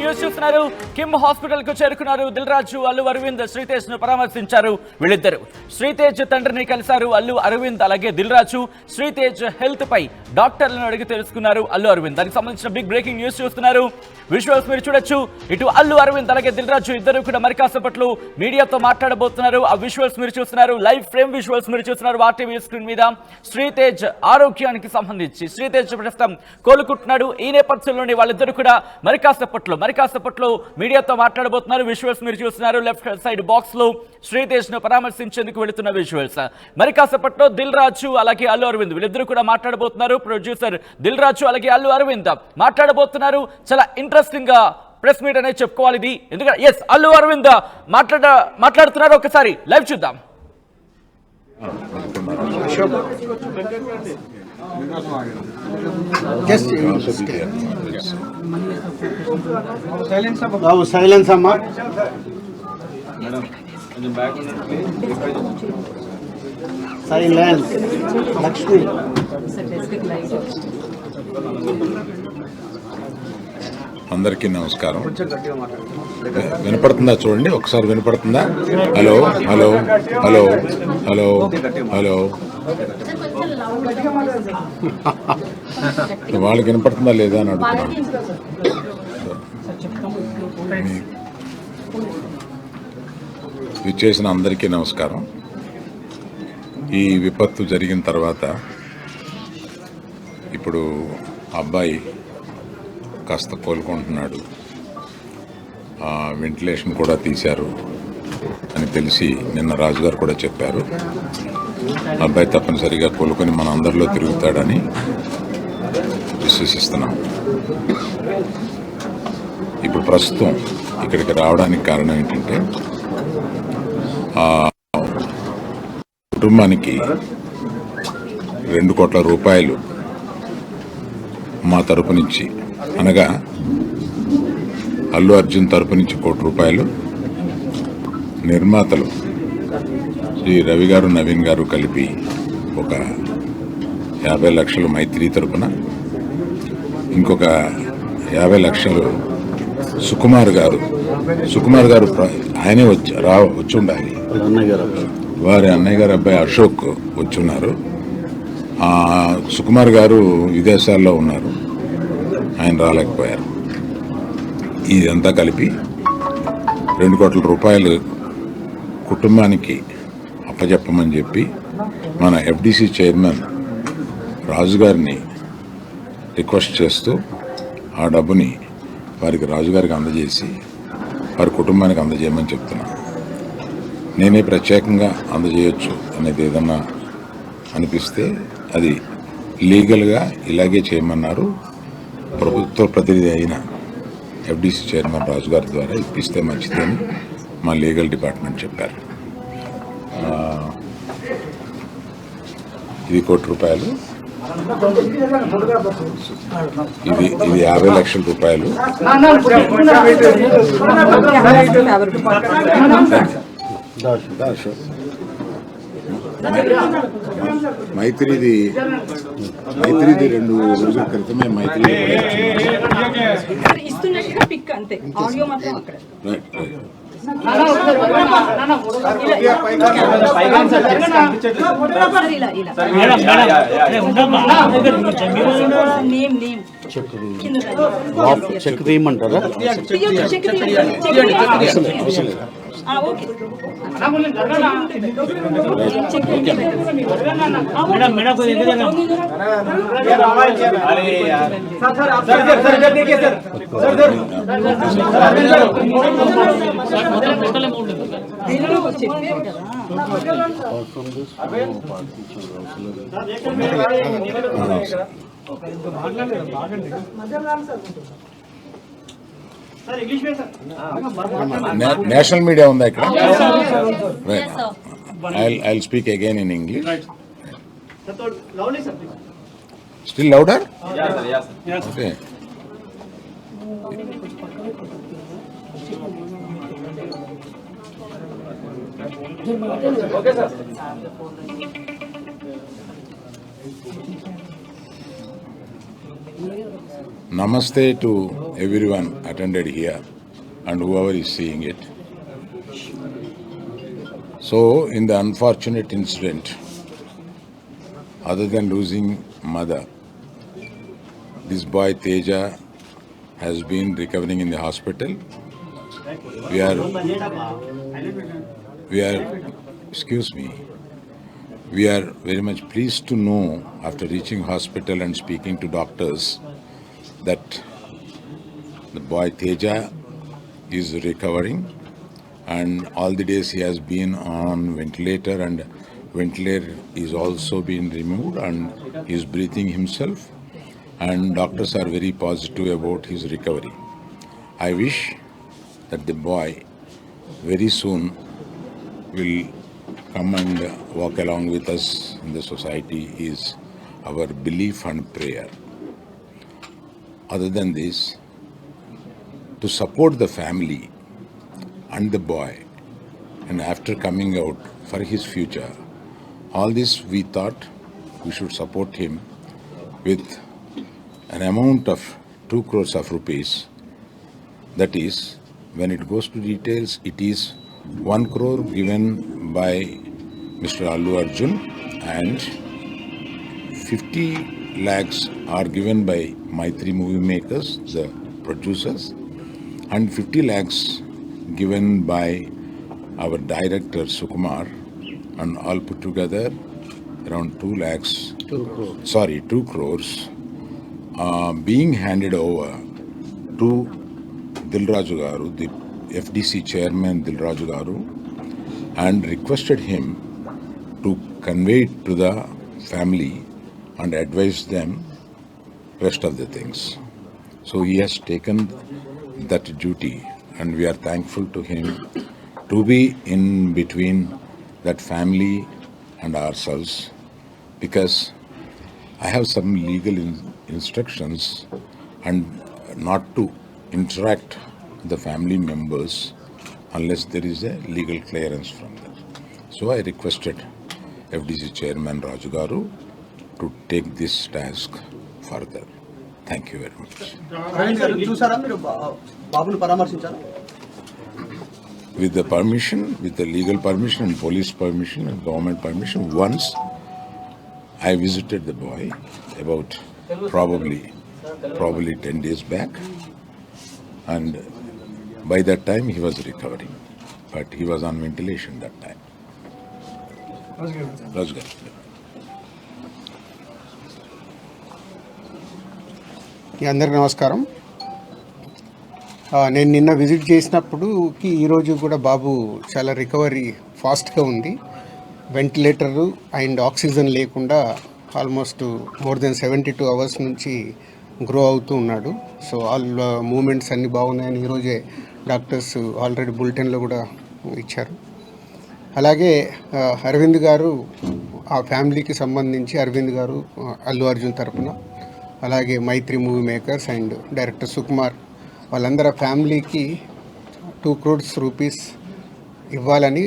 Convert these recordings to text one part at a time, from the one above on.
News చూస్తున్నారు. Kim hospital కు చేరుకున్నారు దిల్ రాజు, అల్లు అరవింద్ శ్రీతేజ్ ను పరామర్శించారు. వీళ్ళిద్దరు శ్రీతేజ్ తండ్రిని కలిశారు అల్లు అరవింద్. అలాగే దిల్ రాజు శ్రీతేజ్ హెల్త్ పై డాక్టర్లను అడిగి తెలుసుకున్నారు అల్లు అరవింద్. దానికి సంబంధించిన బిగ్ బ్రేకింగ్ న్యూస్ చూస్తున్నారు. విజువల్స్ మీరు చూడొచ్చు. ఇటు అల్లు అరవింద్ అలాగే దిల్ రాజు ఇద్దరు కూడా మరి కాసేపట్లో మీడియాతో మాట్లాడబోతున్నారు. ఆ విజువల్స్ మీరు చూస్తున్నారు. లైవ్ ఫ్రేమ్ విజువల్స్ మీరు చూస్తున్నారు ఆర్టీవీ స్క్రీన్ మీద. శ్రీతేజ్ ఆరోగ్యానికి సంబంధించి శ్రీతేజ్ ప్రస్తుతం కోలుకుంటున్నాడు. ఈ నేపథ్యంలోనే వాళ్ళిద్దరు కూడా మరి కాసేపట్లో మీడియాతో మాట్లాడబోతున్నారు. విజువల్స్ మీరు చూస్తున్నారు. లెఫ్ట్ సైడ్ బాక్స్ లో శ్రీతేజ్ ను పరామర్శించేందుకు వెళుతున్న విజువల్స్. మరి కాసేపట్లో దిల్ రాజు అలాగే అల్లు అరవింద్ వీళ్ళిద్దరు కూడా మాట్లాడబోతున్నారు. ప్రొడ్యూసర్ దిల్ రాజు అలాగే అల్లు అరవింద్ మాట్లాడబోతున్నారు. చాలా ఇంట్రెస్టింగ్ గా ప్రెస్ మీట్ అనేది చెప్పుకోవాలి ఇది. ఎందుకంటే ఎస్ అల్లు అరవింద్ మాట్లాడుతున్నారు. ఒకసారి లైవ్ చూద్దాం. సైలెన్స్ అమ్మా. సైలెన్స్. లక్ష్మి అందరికీ నమస్కారం. వినపడుతుందా చూడండి ఒకసారి. వినపడుతుందా? Hello hello hello hello hello. వాళ్ళకి వినపడుతుందా లేదా అని అడుగుతున్నాను. విచ్చేసిన అందరికీ నమస్కారం. ఈ విపత్తు జరిగిన తర్వాత ఇప్పుడు అబ్బాయి కాస్త కోలుకుంటున్నాడు. వెంటిలేషన్ కూడా తీశారు అని తెలిసి నిన్న రాజుగారు కూడా చెప్పారు. అబ్బాయి తప్పనిసరిగా కోలుకొని మన అందరిలో తిరుగుతాడని విశ్వసిస్తున్నాం. ఇప్పుడు ప్రస్తుతం ఇక్కడికి రావడానికి కారణం ఏంటంటే కుటుంబానికి 2 కోట్ల రూపాయలు మా తరపు నుంచి, అనగా అల్లు అర్జున్ తరపు నుంచి 1 కోటి రూపాయలు, నిర్మాతలు శ్రీ రవి గారు నవీన్ గారు కలిపి ఒక 50 లక్షలు మైత్రి తరపున, ఇంకొక 50 లక్షలు సుకుమార్ గారు ఆయనే వచ్చి ఉండాలి. వారి అన్నయ్య గారు అబ్బాయి అశోక్ వచ్చున్నారు. సుకుమార్ గారు విదేశాల్లో ఉన్నారు, ఆయన రాలేకపోయారు. ఇదంతా కలిపి 2 కోట్ల రూపాయలు కుటుంబానికి అప్పచెప్పమని చెప్పి మన ఎఫ్డిసి చైర్మన్ రాజుగారిని రిక్వెస్ట్ చేస్తూ ఆ డబ్బుని వారికి రాజుగారికి అందజేసి వారి కుటుంబానికి అందజేయమని చెప్తున్నాను. నేనే ప్రత్యేకంగా అందజేయొచ్చు అనేది ఏదన్నా అనిపిస్తే అది లీగల్గా ఇలాగే చేయమన్నారు. ప్రభుత్వ ప్రతినిధి అయిన ఎఫ్డిసి చైర్మన్ రాజుగారి ద్వారా ఇప్పిస్తే మంచిదని మా లీగల్ డిపార్ట్మెంట్ చెప్పారు. ఇది 1 కోటి రూపాయలు, ఇది 50 లక్షల రూపాయలు. మైత్రిది 2 రోజుల క్రితమే మైత్రి చెక్ తీయమంటారా? నేషనల్ మీడియా ఉందా ఇక్కడ? I'll speak again in English. Still louder? Yes. Okay. Okay, sir. Namaste to everyone attended here and whoever is seeing it. So, in the unfortunate incident, other than losing mother, this boy Teja has been recovering in the hospital. We are, excuse me, we are very much pleased to know after reaching hospital and speaking to doctors that the boy Teja is recovering, and all the days he has been on ventilator, and ventilator is also being removed and he is breathing himself, and doctors are very positive about his recovery. I wish that the boy very soon will come and walk along with us in the society is our belief and prayer. Other than this, to support the family and the boy, and after coming out for his future, all this we thought we should support him with an amount of 2 crores of rupees. That is, when it goes to details, it is 1 crore given by Mr. Allu Arjun and 50 lakhs are given by Maitri Movie Makers, the producers, and 50 lakhs given by our director Sukumar, and all put together around 2 lakhs. 2 crores being handed over to Dilraju Garu, the FDC chairman Dilraju Garu, and requested him to convey it to the family and advise them rest of the things. So he has taken that duty, and we are thankful to him to be in between that family and ourselves, because I have some legal instructions and not to interact with the family members unless there is a legal clearance from them. So I requested FDC chairman Raju Garu to take this task further. Thank you very much. చూసారా మీరు బాబుని పరామర్శించారా? With the permission, with the legal permission and police permission and government permission, once I visited the boy about probably 10 days back, and by that time he was recovering, but he was on ventilation that time. Rajgar. అందరికీ నమస్కారం. నేను నిన్న visit చేసినప్పుడుకి ఈరోజు కూడా బాబు చాలా recovery ఫాస్ట్గా ఉంది. Ventilator and oxygen లేకుండా ఆల్మోస్ట్ మోర్ దెన్ 72 అవర్స్ నుంచి గ్రో అవుతూ ఉన్నాడు. సో ఆల్ మూమెంట్స్ అన్నీ బాగున్నాయని ఈరోజే డాక్టర్స్ ఆల్రెడీ బులెటిన్లో కూడా ఇచ్చారు. అలాగే అరవింద్ గారు ఆ ఫ్యామిలీకి సంబంధించి అరవింద్ గారు అల్లు అర్జున్ తరపున, అలాగే Mythri movie makers and director Sukumar వాళ్ళందరూ ఫ్యామిలీకి 2 crores రూపీస్ ఇవ్వాలని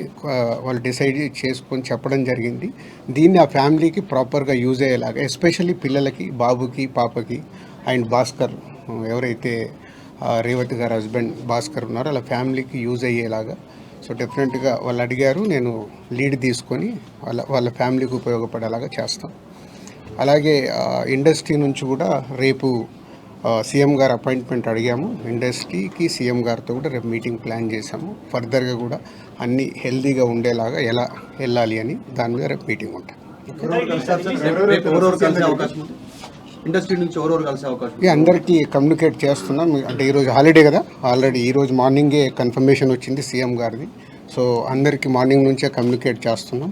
వాళ్ళు డిసైడ్ చేసుకొని చెప్పడం జరిగింది. దీన్ని ఆ ఫ్యామిలీకి ప్రాపర్గా యూజ్ అయ్యేలాగా, ఎస్పెషల్లీ పిల్లలకి, బాబుకి, పాపకి అండ్ భాస్కర్, ఎవరైతే రేవతి గారు హస్బెండ్ భాస్కర్ ఉన్నారో వాళ్ళ ఫ్యామిలీకి యూజ్ అయ్యేలాగా. సో డెఫినెట్గా వాళ్ళు అడిగారు, నేను లీడ్ తీసుకొని వాళ్ళ ఫ్యామిలీకి ఉపయోగపడేలాగా చేస్తాం. అలాగే ఇండస్ట్రీ నుంచి కూడా రేపు సీఎం గారు అపాయింట్మెంట్ అడిగాము. ఇండస్ట్రీకి సీఎం గారితో కూడా రేపు మీటింగ్ ప్లాన్ చేశాము. ఫర్దర్గా కూడా అన్నీ హెల్తీగా ఉండేలాగా ఎలా వెళ్ళాలి అని దాని మీద రేపు మీటింగ్ ఉంటుంది. ఇండస్ట్రీ నుంచి ఎవరెవరు కలిసే అవకాశం? అందరికీ కమ్యూనికేట్ చేస్తున్నాం. అంటే ఈరోజు హాలిడే కదా, ఆల్రెడీ ఈరోజు మార్నింగే కన్ఫర్మేషన్ వచ్చింది సీఎం గారిది. సో అందరికీ మార్నింగ్ నుంచే కమ్యూనికేట్ చేస్తున్నాం.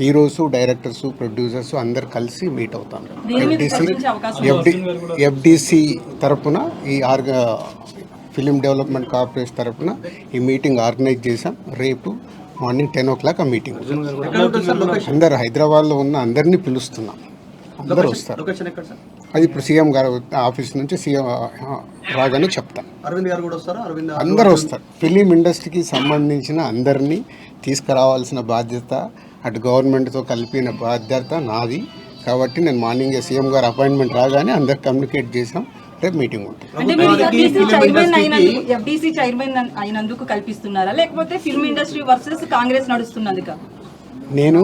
హీరోస్, డైరెక్టర్స్, ప్రొడ్యూసర్స్ అందరు కలిసి మీట్ అవుతాం. ఎఫ్డిసి తరపున ఈ ఫిలిం డెవలప్మెంట్ కార్పొరేషన్ తరపున ఈ మీటింగ్ ఆర్గనైజ్ చేశాం. రేపు మార్నింగ్ 10 o'clock ఆ మీటింగ్. అందరు హైదరాబాద్లో ఉన్న అందరినీ పిలుస్తున్నాం, అందరూ వస్తారు. అది ఇప్పుడు సీఎం గారు ఆఫీస్ నుంచి సీఎం రాగానే చెప్తాం. అరవింద్ గారు కూడా వస్తారా? అందరూ వస్తారు. ఫిలిం ఇండస్ట్రీకి సంబంధించిన అందరినీ తీసుకురావాల్సిన బాధ్యత, అటు గవర్నమెంట్తో కలిపిన బాధ్యత నాది. కాబట్టి నేను మార్నింగ్ సీఎం గారు అపాయింట్మెంట్ రాగానే అందరికి కమ్యూనికేట్ చేసాం. రేపు మీటింగ్ ఉంటుంది. అంటే మీరు ఎఫ్డీసీ చైర్మన్ అయినందుకు కల్పిస్తున్నారా, లేకపోతే ఫిల్మ్ ఇండస్ట్రీ వర్సెస్ కాంగ్రెస్ నడుస్తున్నందుక? నేను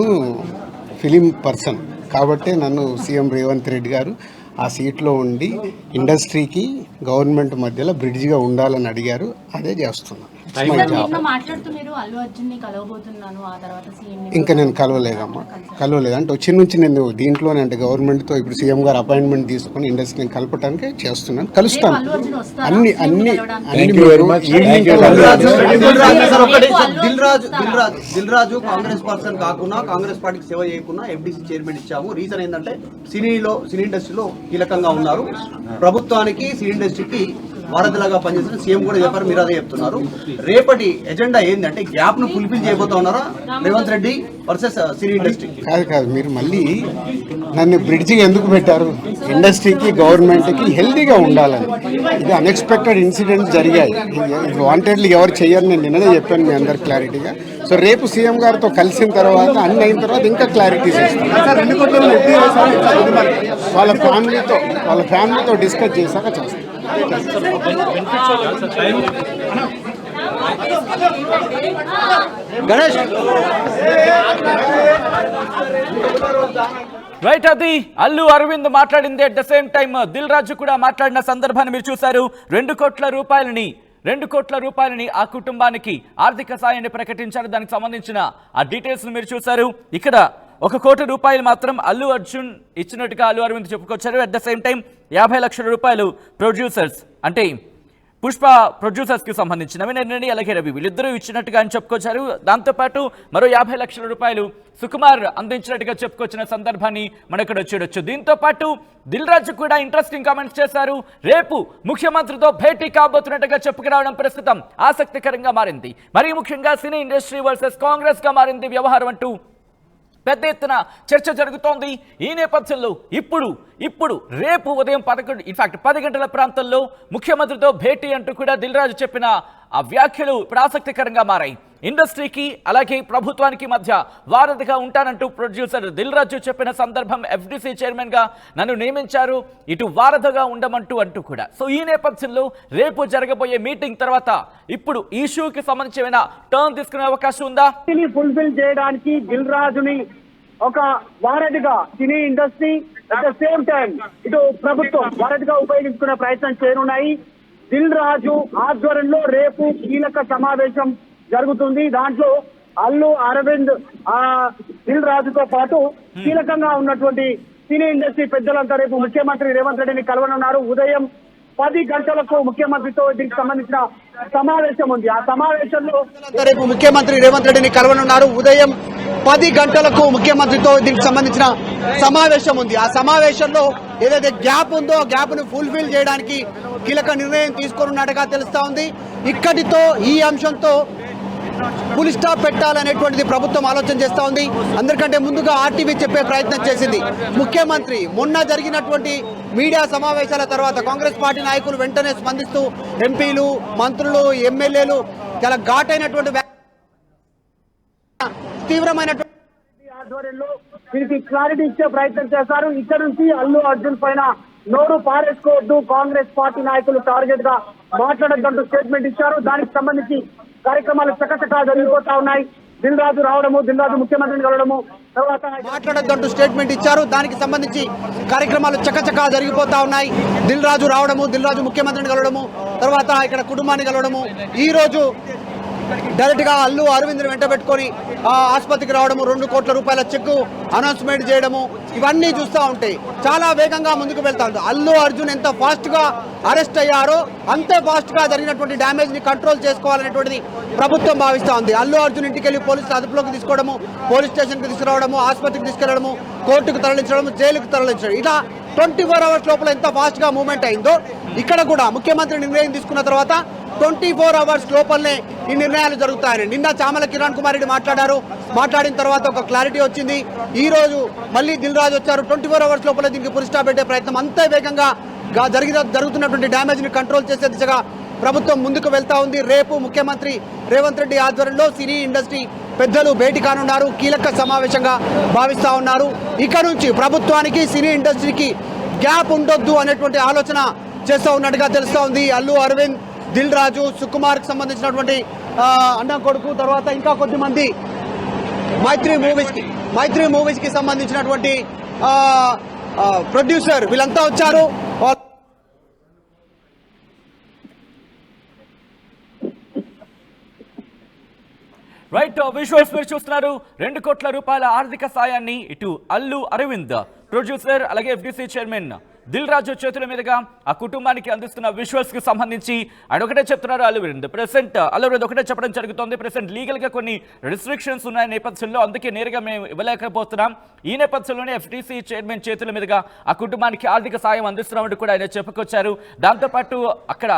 ఫిలిం పర్సన్ కాబట్టి నన్ను సీఎం రేవంత్ రెడ్డి గారు ఆ సీట్లో ఉండి ఇండస్ట్రీకి గవర్నమెంట్ మధ్యలో బ్రిడ్జిగా ఉండాలని అడిగారు. అదే చేస్తున్నాను. ఇంకా నేను కలవలేదమ్మా, కలవలేదు. అంటే వచ్చిన నుంచి నేను దీంట్లోనే అంటే గవర్నమెంట్తో ఇప్పుడు సీఎం గారు అపాయింట్మెంట్ తీసుకొని ఇండస్ట్రీని కలపడానికి చేస్తున్నాను. కలుస్తాను అన్ని అన్ని దిల్ రాజు కాంగ్రెస్ పర్సన్ కాకుండా కాంగ్రెస్ పార్టీకి సేవ చేయకుండా ఎఫ్డీసీ చైర్మన్ ఇచ్చాము. రీజన్ ఏంటంటే సినీ ఇండస్ట్రీలో కీలకంగా ఉన్నారు. ప్రభుత్వానికి సినీ ఇండస్ట్రీకి వారధిలాగా పనిచేసిన సీఎం కూడా చెప్పారు, మీరు అదే చెప్తున్నారు. రేపటి ఎజెండా ఏంటంటే గ్యాప్ ను ఫుల్ఫిల్ చేయబోతా ఉన్నారా Revanth Reddy versus cine industry? కాదు, మీరు మళ్ళీ నన్ను బ్రిడ్జిగా ఎందుకు పెట్టారు? ఇండస్ట్రీకి గవర్నమెంట్కి హెల్తీగా ఉండాలని. ఇది అన్ఎక్స్పెక్టెడ్ ఇన్సిడెంట్స్ జరిగాయి. ఇది వాంటెడ్లీ ఎవరు చేయరు, నేను నిన్నదే చెప్పాను మీ అందరు క్లారిటీగా. సో రేపు సీఎం గారితో కలిసిన తర్వాత అన్ని అయిన తర్వాత ఇంకా క్లారిటీస్ ఇస్తాను. వాళ్ళ ఫ్యామిలీతో డిస్కస్ చేశాక చేస్తాను. గణేష్ రైట్, అది అల్లు అరవింద్ మాట్లాడింది. At the same time Dil Raju కూడా మాట్లాడిన సందర్భాన్ని మీరు చూశారు. 2 కోట్ల రూపాయలని ఆ కుటుంబానికి ఆర్థిక సాయాన్ని ప్రకటించారు. దానికి సంబంధించిన ఆ డీటెయిల్స్ మీరు చూశారు. ఇక్కడ 1 కోటి రూపాయలు మాత్రం అల్లు అర్జున్ ఇచ్చినట్టుగా అల్లు అరవింద్ చెప్పుకొచ్చారు. అట్ ద సేమ్ టైం 50 లక్షల రూపాయలు ప్రొడ్యూసర్స్ అంటే పుష్ప ప్రొడ్యూసర్స్కి సంబంధించినవి నేను అలాగే రవి వీళ్ళిద్దరూ ఇచ్చినట్టుగా అని చెప్పుకొచ్చారు. దాంతోపాటు మరో 50 లక్షల రూపాయలు సుకుమార్ అందించినట్టుగా చెప్పుకొచ్చిన సందర్భాన్ని మనం ఇక్కడ చూడొచ్చు. దీంతో పాటు దిల్ రాజు కూడా ఇంట్రెస్టింగ్ కామెంట్స్ చేశారు. రేపు ముఖ్యమంత్రితో భేటీ కాబోతున్నట్టుగా చెప్పుకురావడం ప్రస్తుతం ఆసక్తికరంగా మారింది. మరీ ముఖ్యంగా సినీ ఇండస్ట్రీ వర్సెస్ కాంగ్రెస్ గా మారింది వ్యవహారం అంటూ పెద్ద ఎత్తున చర్చ జరుగుతోంది. ఈ నేపథ్యంలో ఇప్పుడు రేపు ఉదయం 10 గంటల ప్రాంతంలో ముఖ్యమంత్రితో భేటీ అంటూ కూడా దిల్ రాజు చెప్పిన ఆ వ్యాఖ్యలు ఇప్పుడు ఆసక్తికరంగా మారాయి. ఇండస్ట్రీకి అలాగే ప్రభుత్వానికి మధ్య వారధిగా ఉంటానంటూ ప్రొడ్యూసర్ దిల్ రాజు చెప్పిన సందర్భం ఎఫ్డీసీ చైర్మన్ గా నన్ను నియమించారు, ఇటు వారధిగా ఉండమంటూ కూడా. సో ఈ నేపథ్యంలో రేపు జరగబోయే మీటింగ్ తర్వాత ఇప్పుడు ఈ ఇష్యూకి సంబంధించి ఏమైనా టర్న్ తీసుకునే అవకాశం ఉందా? ఫుల్ఫిల్ చేయడానికి దిల్ రాజుని ఒక వారధిగా cine industry at the same time ఇటు ప్రభుత్వం వారధిగా ఉపయోగించుకునే ప్రయత్నం చేయనున్నాయి. దిల్ రాజు ఆధ్వర్యంలో రేపు కీలక సమావేశం జరుగుతుంది. దాంట్లో అల్లు అరవింద్ దిల్ రాజుతో పాటు కీలకంగా ఉన్నటువంటి సినీ ఇండస్ట్రీ పెద్దలంతా రేపు ముఖ్యమంత్రి రేవంత్ రెడ్డిని కలవనున్నారు. ఉదయం 10 గంటలకు ముఖ్యమంత్రితో దీనికి సంబంధించిన సమావేశం ఉంది. ఆ సమావేశంలో రేపు ముఖ్యమంత్రి రేవంత్ రెడ్డిని కలవనున్నారు. ఉదయం 10 గంటలకు ముఖ్యమంత్రితో దీనికి సంబంధించిన సమావేశం ఉంది. ఆ సమావేశంలో ఏదైతే గ్యాప్ ఉందో ఆ గ్యాప్ ను ఫుల్ఫిల్ చేయడానికి కీలక నిర్ణయం తీసుకున్నట్టుగా తెలుస్తా ఉంది. ఇక్కడితో ఈ అంశంతో ఫుల్ స్టాప్ పెట్టాలనేటువంటిది ప్రభుత్వం ఆలోచన చేస్తా ఉంది. అందరికంటే ముందుగా ఆర్టీవీ చెప్పే ప్రయత్నం చేసింది. ముఖ్యమంత్రి మొన్న జరిగినటువంటి మీడియా సమావేశాల తర్వాత కాంగ్రెస్ పార్టీ నాయకులు వెంటనే స్పందిస్తూ ఎంపీలు, మంత్రులు, ఎమ్మెల్యేలు చాలా ఘాటైనటువంటి తీవ్రమైనటువంటి ఆధ్వర్యంలో దీనికి క్లారిటీ ఇచ్చే ప్రయత్నం చేశారు. ఇక్కడ నుంచి అల్లు అర్జున్ పైన నోరు పారేసుకోవద్దు, కాంగ్రెస్ పార్టీ నాయకులు టార్గెట్ గా మాట్లాడద్దంటూ స్టేట్మెంట్ ఇచ్చారు. దానికి సంబంధించి కార్యక్రమాలు చకచకా జరిగిపోతా ఉన్నాయి. దిల్ రాజు రావడము, దిల్ రాజు ముఖ్యమంత్రిని కలవడము, తర్వాత మాట్లాడద్దంటూ స్టేట్మెంట్ ఇచ్చారు. దానికి సంబంధించి కార్యక్రమాలు చకచకా జరిగిపోతా ఉన్నాయి. దిల్ రాజు రావడము, దిల్ రాజు ముఖ్యమంత్రిని కలవడము, తర్వాత ఇక్కడ కుటుంబాన్ని కలవడము, ఈ రోజు డైరెక్ట్ గా అల్లు అరవింద్ వెంట పెట్టుకొని ఆసుపత్రికి రావడము, 2 కోట్ల రూపాయల చెక్ అనౌన్స్మెంట్ చేయడము, ఇవన్నీ చూస్తూ ఉంటే చాలా వేగంగా ముందుకు వెళ్తా ఉంటారు. అల్లు అర్జున్ ఎంత ఫాస్ట్ గా అరెస్ట్ అయ్యారో అంతే ఫాస్ట్ గా జరిగినటువంటి డ్యామేజ్ ని కంట్రోల్ చేసుకోవాలనేటువంటిది ప్రభుత్వం భావిస్తా ఉంది. అల్లు అర్జున్ ఇంటికి వెళ్ళి పోలీసులు అదుపులోకి తీసుకోవడము, పోలీస్ స్టేషన్ కి తీసుకురావడము, ఆసుపత్రికి తీసుకెళ్లడము, కోర్టుకు తరలించడం, జైలుకు తరలించడం, ఇలా 24 అవర్స్ లోపల ఎంత ఫాస్ట్ గా మూవ్మెంట్ అయిందో ఇక్కడ కూడా ముఖ్యమంత్రి నిర్ణయం తీసుకున్న తర్వాత 24 అవర్స్ లోపలనే ఈ నిర్ణయాలు జరుగుతాయని నిన్న చామల కిరణ్ కుమార్ రెడ్డి మాట్లాడారు. మాట్లాడిన తర్వాత ఒక క్లారిటీ వచ్చింది. ఈ రోజు మళ్ళీ దిల్ రాజు వచ్చారు. 24 అవర్స్ లోపల దీనికి ఫుల్ స్టాప్ పెట్టే ప్రయత్నం, అంతే వేగంగా జరుగుతున్నటువంటి డ్యామేజ్ ని కంట్రోల్ చేసే దిశగా ప్రభుత్వం ముందుకు వెళ్తా ఉంది. రేపు ముఖ్యమంత్రి రేవంత్ రెడ్డి ఆధ్వర్యంలో సినీ ఇండస్ట్రీ పెద్దలు భేటీ కానున్నారు. కీలక సమావేశంగా భావిస్తూ ఉన్నారు. ఇక్కడ నుంచి ప్రభుత్వానికి సినీ ఇండస్ట్రీకి గ్యాప్ ఉండొద్దు అనేటువంటి ఆలోచన చేస్తూ ఉన్నట్టుగా తెలుస్తూ ఉంది. అల్లు అరవింద్, దిల్ రాజు, సుకుమార్కి సంబంధించినటువంటి అన్న కొడుకు, తర్వాత ఇంకా కొద్దిమంది మైత్రి మూవీస్కి సంబంధించినటువంటి ప్రొడ్యూసర్ వీళ్ళంతా వచ్చారు. రైట్, విజువల్స్ మీరు చూస్తున్నారు. 2 కోట్ల రూపాయల ఆర్థిక సాయాన్ని ఇటు అల్లు అరవింద్ ప్రొడ్యూసర్ అలాగే ఎఫ్డిసి చైర్మన్ దిల్ రాజు చేతుల మీదుగా ఆ కుటుంబానికి అందిస్తున్న విజువల్స్ కి సంబంధించి ఆయన ఒకటే చెప్తున్నారు. అల్లు అరవింద్ ఒకటే చెప్పడం జరుగుతోంది. ప్రెసెంట్ లీగల్ గా కొన్ని రిస్ట్రిక్షన్స్ ఉన్న నేపథ్యంలో అందుకే నేరుగా మేము ఇవ్వలేకపోతున్నాం. ఈ నేపథ్యంలోనే ఎఫ్డిసి చైర్మన్ చేతుల మీదుగా ఆ కుటుంబానికి ఆర్థిక సాయం అందిస్తున్నామంటూ కూడా ఆయన చెప్పుకొచ్చారు. దాంతోపాటు అక్కడ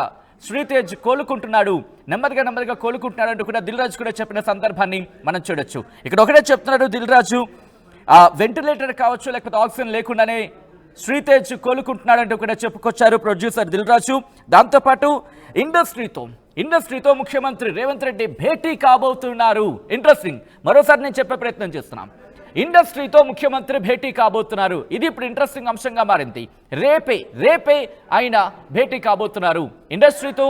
శ్రీతేజ్ కోలుకుంటున్నాడు, నెమ్మదిగా కోలుకుంటున్నాడు అంటూ కూడా దిల్ రాజు కూడా చెప్పిన సందర్భాన్ని మనం చూడొచ్చు. ఇక్కడ ఒకటే చెప్తున్నారు దిల్ రాజు, వెంటిలేటర్ కావచ్చు లేకపోతే ఆక్సిజన్ లేకుండానే శ్రీతేజ్ కోలుకుంటున్నాడంటూ కూడా చెప్పుకొచ్చారు ప్రొడ్యూసర్ దిల్ రాజు. దాంతోపాటు ఇండస్ట్రీతో ముఖ్యమంత్రి రేవంత్ రెడ్డి భేటీ కాబోతున్నారు. ఇంట్రెస్టింగ్, మరోసారి నేను చెప్పే ప్రయత్నం చేస్తున్నాను. ఇండస్ట్రీతో ముఖ్యమంత్రి భేటీ కాబోతున్నారు. ఇది ఇప్పుడు ఇంట్రెస్టింగ్ అంశంగా మారింది. రేపే ఆయన భేటీ కాబోతున్నారు. ఇండస్ట్రీతో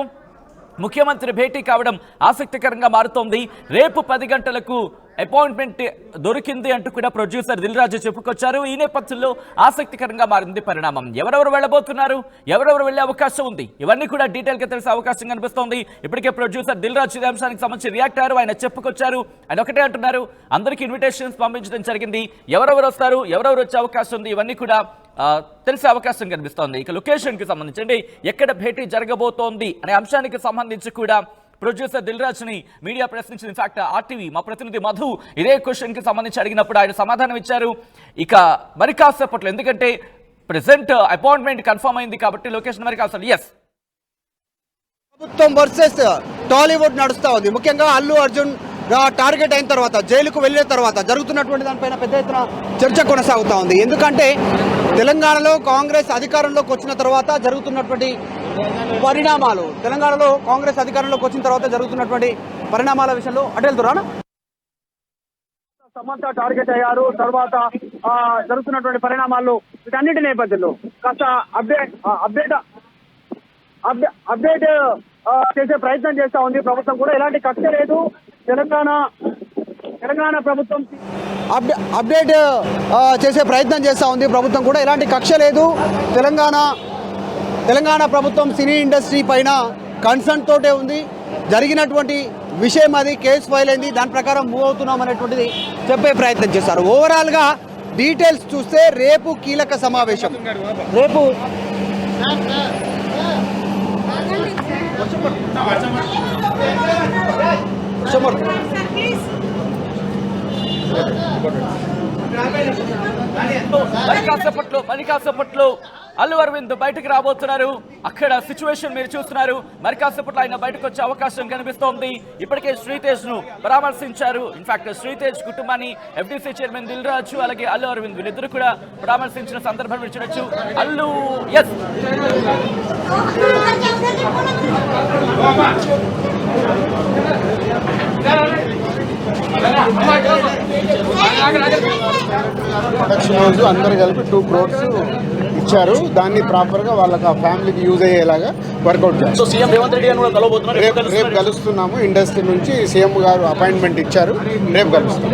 ముఖ్యమంత్రి భేటీ కావడం ఆసక్తికరంగా మారుతోంది. రేపు 10 గంటలకు అపాయింట్మెంట్ దొరికింది అంటూ కూడా ప్రొడ్యూసర్ దిల్ రాజు చెప్పుకొచ్చారు. ఈ నేపథ్యంలో ఆసక్తికరంగా మారింది పరిణామం. ఎవరెవరు వెళ్ళబోతున్నారు, ఎవరెవరు వెళ్లే అవకాశం ఉంది, ఇవన్నీ కూడా డీటెయిల్ గా తెలిసే అవకాశం కనిపిస్తోంది. ఇప్పటికే ప్రొడ్యూసర్ దిల్ రాజు ఈ అంశానికి సంబంధించి రియాక్ట్ అయ్యారు. ఆయన చెప్పుకొచ్చారు. ఆయన ఒకటే అంటున్నారు, అందరికీ ఇన్విటేషన్స్ పంపించడం జరిగింది. ఎవరెవరు వస్తారు, ఎవరెవరు వచ్చే అవకాశం ఉంది, ఇవన్నీ కూడా తెలిసే అవకాశం కనిపిస్తోంది. ఇక లొకేషన్ కి సంబంధించి ఎక్కడ భేటీ జరగబోతోంది అనే అంశానికి సంబంధించి కూడా ప్రొడ్యూసర్ దిల్ రాజుని మీడియా ప్రశ్నించిన. ఇన్ఫాక్ట్ ఆర్టీవీ మా ప్రతినిధి మధు ఇదే క్వశ్చన్ కి సంబంధించి అడిగినప్పుడు ఆయన సమాధానం ఇచ్చారు. ఇక మరి కాసేపట్లో, ఎందుకంటే ప్రెసెంట్ అపాయింట్మెంట్ కన్ఫర్మ్ అయింది కాబట్టి లొకేషన్ మరి కాస్త ప్రభుత్వం వర్సెస్ టాలీవుడ్ నడుస్తూ ఉంది. ముఖ్యంగా అల్లు అర్జున్ టార్గెట్ అయిన తర్వాత, జైలుకు వెళ్ళిన తర్వాత జరుగుతున్నటువంటి దానిపైన పెద్ద ఎత్తున చర్చ కొనసాగుతూ ఉంది. ఎందుకంటే తెలంగాణలో కాంగ్రెస్ అధికారంలోకి వచ్చిన తర్వాత జరుగుతున్నటువంటి పరిణామాలు, పరిణామాల విషయంలో అటు వెళ్తున్నా సమంత టార్గెట్ అయ్యారు. తర్వాత జరుగుతున్నటువంటి పరిణామాలు వీటన్నిటి నేపథ్యంలో కాస్త అప్డేట్ చేసే ప్రయత్నం చేస్తా ఉంది ప్రభుత్వం కూడా. ఎలాంటి కక్ష లేదు. తెలంగాణ ప్రభుత్వం అప్డేట్ చేసే ప్రయత్నం చేస్తూ ఉంది ప్రభుత్వం కూడా. ఎలాంటి కక్ష లేదు. తెలంగాణ ప్రభుత్వం సినీ ఇండస్ట్రీ పైన కన్సర్న్ తోటే ఉంది. జరిగినటువంటి విషయం అది, కేసు ఫైల్ అయింది, దాని ప్రకారం మూవ్ అవుతున్నాం అనేటువంటిది చెప్పే ప్రయత్నం చేశారు. ఓవరాల్గా డీటెయిల్స్ చూస్తే రేపు కీలక సమావేశం. రేపు మరి కాసేపట్లో అల్లు అరవింద్ బయటకు రాబోతున్నారు. అక్కడ సిచ్యువేషన్ మీరు చూస్తున్నారు. మరి కాసేపట్లో ఆయన బయటకు వచ్చే అవకాశం కనిపిస్తోంది. ఇప్పటికే శ్రీతేజ్ ను పరామర్శించారు. ఇన్ఫాక్ట్ శ్రీతేజ్ కుటుంబాన్ని ఎఫ్డిసి చైర్మన్ దిల్ రాజు అలాగే అల్లు అరవింద్ వీళ్ళిద్దరు కూడా పరామర్శించిన సందర్భం మీరు చూడొచ్చు. అల్లు రోజు అందరు కలిపి 2 crores ఇచ్చారు. దాన్ని ప్రాపర్ గా వాళ్ళకి ఆ ఫ్యామిలీకి యూజ్ అయ్యేలాగా వర్కౌట్ చేస్తారు. రేపు కలుస్తున్నాము. ఇండస్ట్రీ నుంచి సీఎం గారు అపాయింట్మెంట్ ఇచ్చారు. రేపు కలుస్తాం.